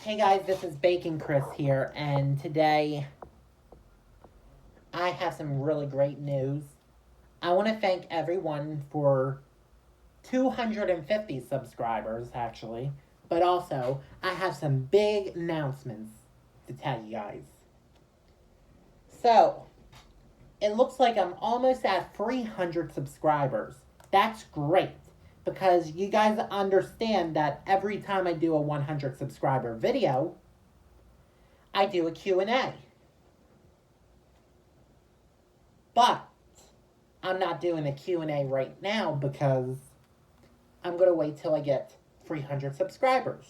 Hey guys, this is Bacon Chris here, and today I have some really great news. I want to thank everyone for 250 subscribers, actually, but also I have some big announcements to tell you guys. So, it looks like I'm almost at 300 subscribers. That's great because you guys understand that every time I do a 100 subscriber video, I do a Q&A. But I'm not doing a Q&A right now because I'm going to wait till I get 300 subscribers.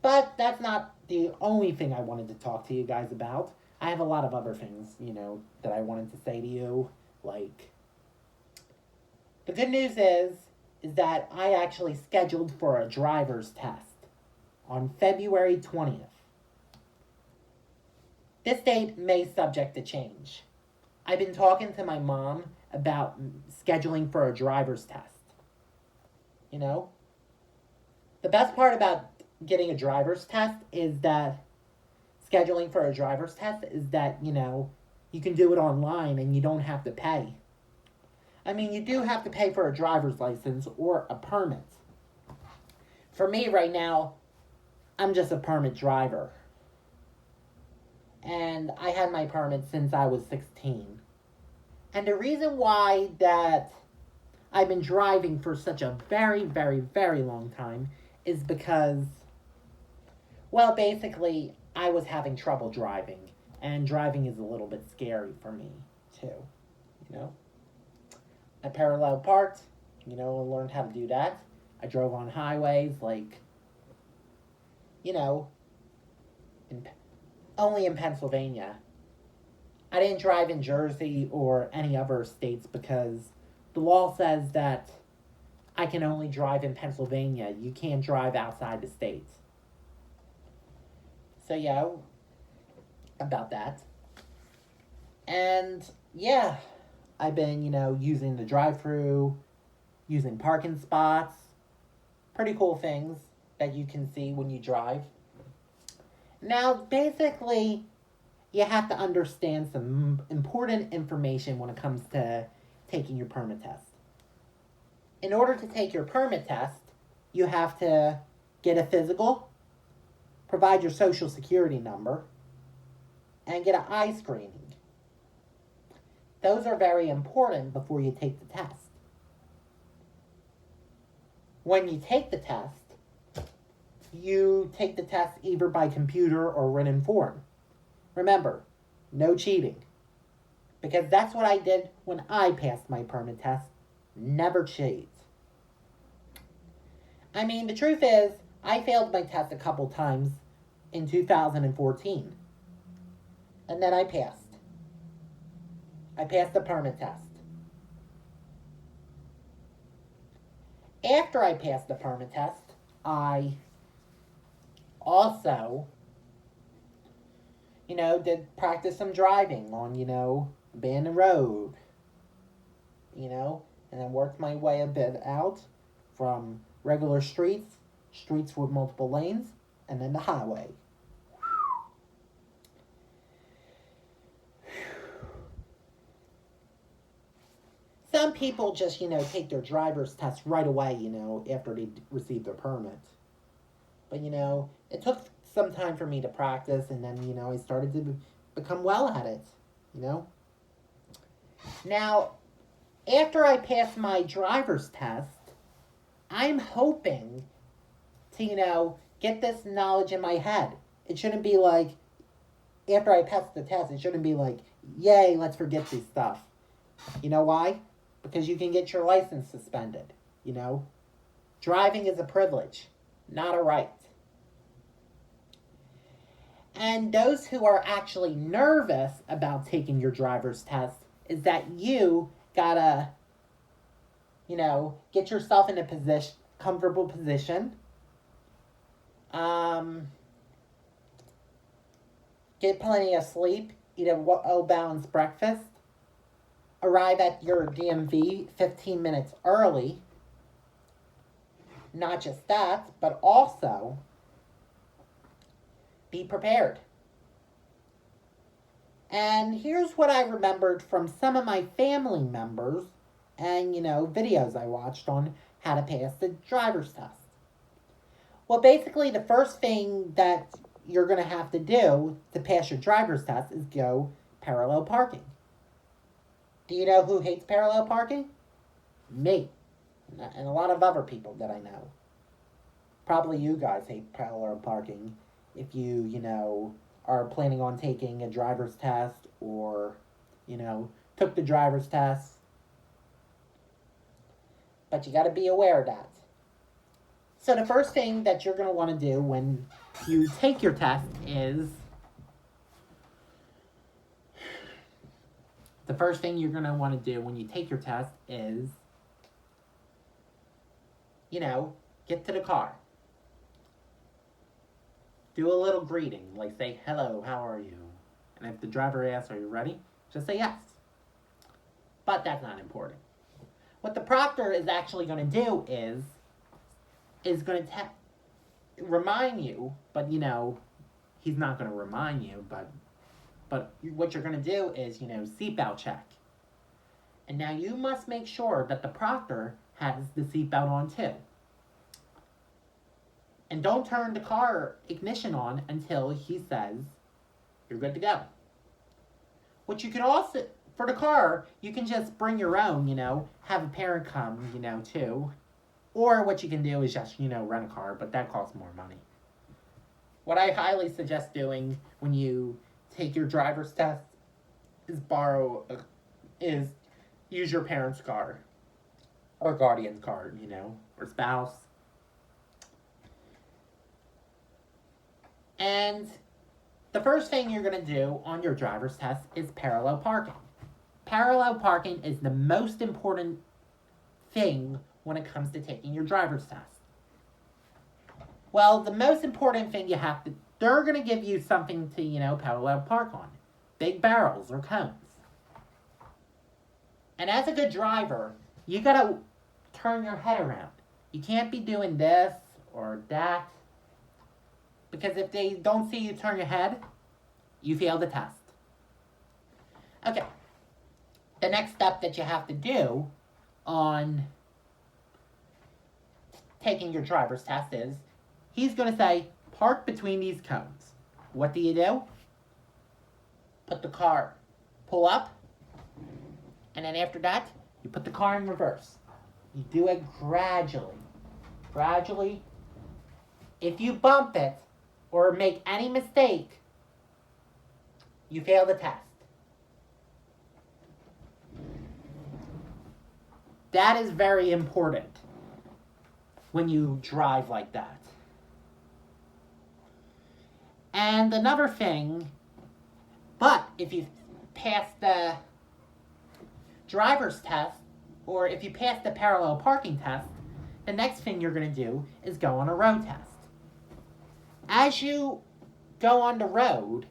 But that's not the only thing I wanted to talk to you guys about. I have a lot of other things, that I wanted to say to you. Like, the good news is that I actually scheduled for a driver's test on February 20th. This date may subject to change. I've been talking to my mom about scheduling for a driver's test. The best part about getting a driver's test is that scheduling for a driver's test is that, you can do it online and you don't have to pay. I mean, you do have to pay for a driver's license or a permit. For me right now, I'm just a permit driver. And I had my permit since I was 16. And the reason why that I've been driving for such a very, very, very long time is because, well, basically, I was having trouble driving. And driving is a little bit scary for me, too. I parallel parked, and learned how to do that. I drove on highways, in, only in Pennsylvania. I didn't drive in Jersey or any other states because the law says that I can only drive in Pennsylvania. You can't drive outside the state. So, yeah, about that. And, yeah, I've been, using the drive-through, using parking spots. Pretty cool things that you can see when you drive. Now, basically, you have to understand some important information when it comes to taking your permit test. In order to take your permit test, you have to get a physical, provide your social security number, and get an eye screening. Those are very important before you take the test. When you take the test, you take the test either by computer or written form. Remember, no cheating. Because that's what I did when I passed my permit test. Never cheat. I mean, the truth is, I failed my test a couple times in 2014. And then I passed. I passed the permit test. After I passed the permit test, I also, did practice some driving on, abandoned road, and then worked my way a bit out from regular streets with multiple lanes, and then the highway. Some people just, take their driver's test right away, after they receive their permit. But, it took some time for me to practice, and then, I started to become well at it, Now, after I pass my driver's test, I'm hoping to, get this knowledge in my head. It shouldn't be like, after I pass the test, it shouldn't be like, yay, let's forget this stuff. You know why? Because you can get your license suspended, Driving is a privilege, not a right. And those who are actually nervous about taking your driver's test is that you gotta, get yourself in a comfortable position. Get plenty of sleep, eat a well-balanced breakfast, arrive at your DMV 15 minutes early. Not just that, but also be prepared. And here's what I remembered from some of my family members and, videos I watched on how to pass the driver's test. Well, basically, the first thing that you're going to have to do to pass your driver's test is go parallel parking. Do you know who hates parallel parking? Me. And a lot of other people that I know. Probably you guys hate parallel parking if you are planning on taking a driver's test or, took the driver's test. But you got to be aware of that. So the first thing that you're going to want to do when you take your test is... The first thing you're going to want to do when you take your test is, get to the car. Do a little greeting, like say, hello, how are you? And if the driver asks, are you ready? Just say yes. But that's not important. What the proctor is actually going to do is going to remind you, but he's not going to remind you, but what you're going to do is, seatbelt check. And now you must make sure that the proctor has the seatbelt on too. And don't turn the car ignition on until he says you're good to go. What you can also, for the car, you can just bring your own, have a parent come, too. Or what you can do is just, rent a car, but that costs more money. What I highly suggest doing when you take your driver's test is use your parent's car. Or guardian's car, or spouse. And the first thing you're going to do on your driver's test is parallel parking. Parallel parking is the most important thing when it comes to taking your driver's test. Well, the most important thing they're going to give you something to, parallel park on. Big barrels or cones. And as a good driver, you got to turn your head around. You can't be doing this or that. Because if they don't see you turn your head, you fail the test. Okay. The next step that you have to do on taking your driver's test is, he's going to say, park between these cones. What do? Put the car, pull up, and then after that, you put the car in reverse. You do it gradually. Gradually. If you bump it, or make any mistake, you fail the test. That is very important when you drive like that. And another thing, but if you pass the driver's test, or if you pass the parallel parking test, the next thing you're going to do is go on a road test. As you go on the road,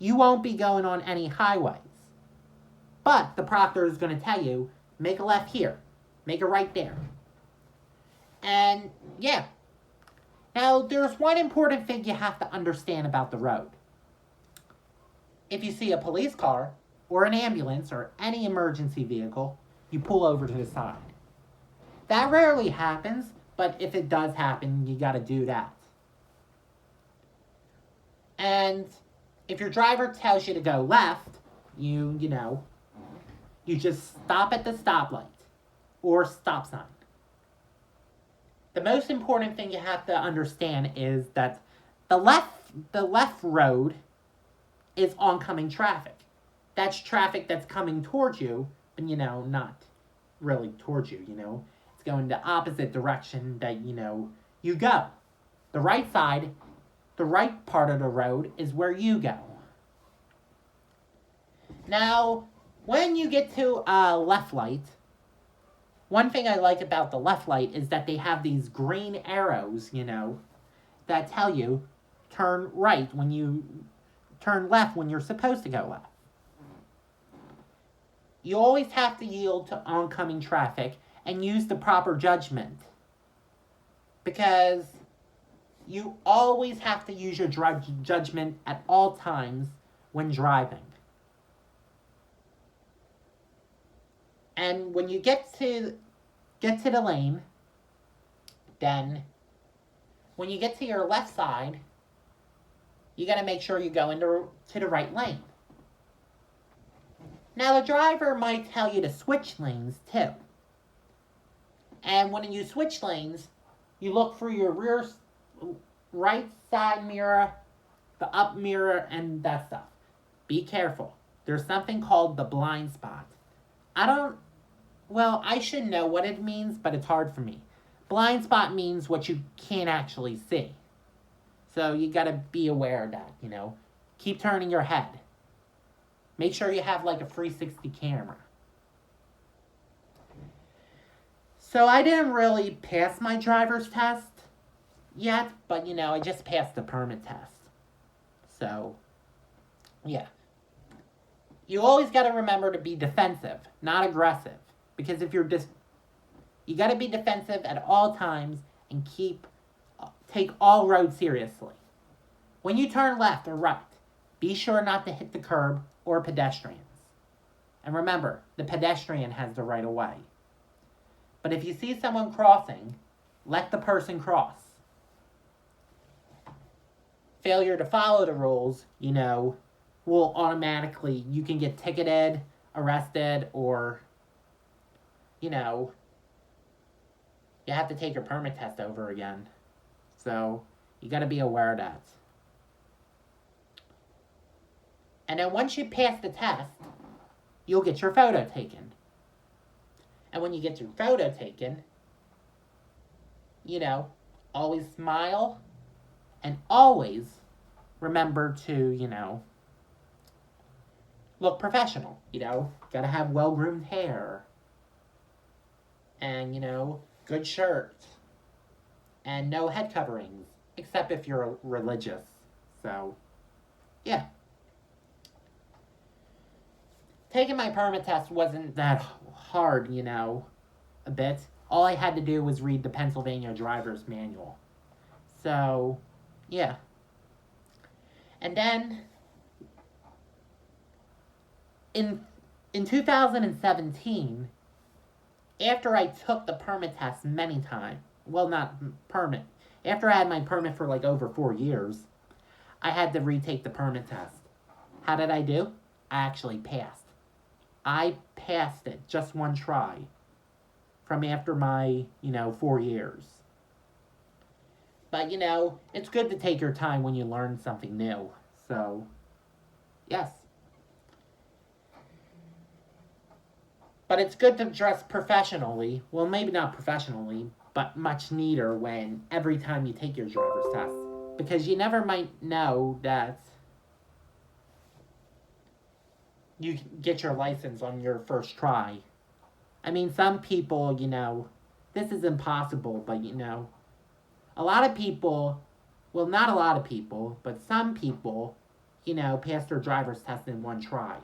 you won't be going on any highways. But the proctor is going to tell you, make a left here, make a right there. And yeah. Now, there's one important thing you have to understand about the road. If you see a police car, or an ambulance, or any emergency vehicle, you pull over to the side. That rarely happens, but if it does happen, you got to do that. And if your driver tells you to go left, you just stop at the stoplight or stop sign. The most important thing you have to understand is that the left road is oncoming traffic. That's traffic that's coming towards you, but not really towards you, It's going the opposite direction that, you go. The right side, the right part of the road is where you go. Now, when you get to a left light, one thing I like about the left light is that they have these green arrows, that tell you turn right when you turn left when you're supposed to go left. You always have to yield to oncoming traffic and use the proper judgment. Because you always have to use your judgment at all times when driving. And when you get to the lane, then when you get to your left side, you got to make sure you go into to the right lane. Now the driver might tell you to switch lanes too. And when you switch lanes, you look through your right side mirror, the up mirror, and that stuff. Be careful. There's something called the blind spot. I should know what it means, but it's hard for me. Blind spot means what you can't actually see. So you gotta be aware of that, Keep turning your head. Make sure you have like a 360 camera. So I didn't really pass my driver's test yet, but I just passed the permit test. So, yeah. You always got to remember to be defensive, not aggressive. Because if you got to be defensive at all times and take all roads seriously. When you turn left or right, be sure not to hit the curb or pedestrians. And remember, the pedestrian has the right of way. But if you see someone crossing, let the person cross. Failure to follow the rules, will automatically, you can get ticketed, arrested, or, you have to take your permit test over again. So, you got to be aware of that. And then once you pass the test, you'll get your photo taken. And when you get your photo taken, always smile and always remember to, look professional, Gotta have well-groomed hair. And, good shirts. And no head coverings, except if you're religious. So, yeah. Taking my permit test wasn't that hard, a bit. All I had to do was read the Pennsylvania driver's manual. So, yeah. And then, in 2017, after I took the permit test many times, after I had my permit for like over 4 years, I had to retake the permit test. How did I do? I actually passed. I passed it just one try from after my, 4 years. But, it's good to take your time when you learn something new. So, yes. But it's good to dress professionally. Well, maybe not professionally, but much neater every time you take your driver's test. Because you never might know that you get your license on your first try. I mean, some people, this is impossible, but, a lot of people, well, not a lot of people, but some people, pass their driver's test in one try.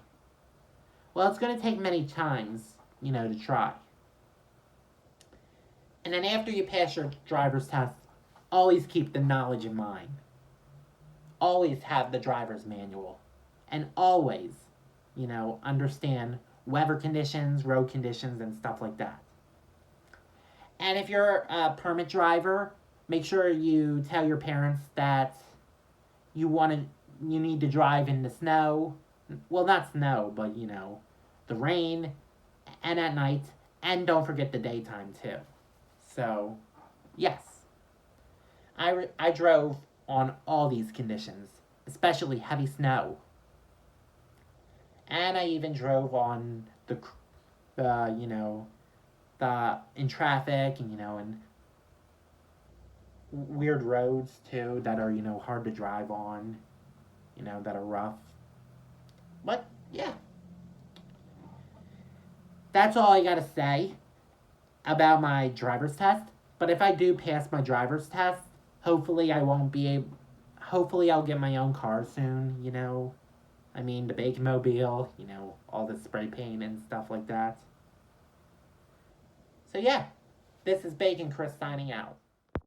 Well, it's going to take many times, to try. And then after you pass your driver's test, always keep the knowledge in mind. Always have the driver's manual. And always, understand weather conditions, road conditions, and stuff like that. And if you're a permit driver, make sure you tell your parents that you need to drive in the snow. Well, not snow, but, the rain, and at night, and don't forget the daytime, too. So, yes. I drove on all these conditions, especially heavy snow. And I even drove on in traffic, and weird roads, too, that are, hard to drive on, that are rough. But, yeah. That's all I gotta say about my driver's test. But if I do pass my driver's test, hopefully I'll get my own car soon, I mean, the Bacon-mobile, all the spray paint and stuff like that. So yeah, this is Bacon Chris signing out.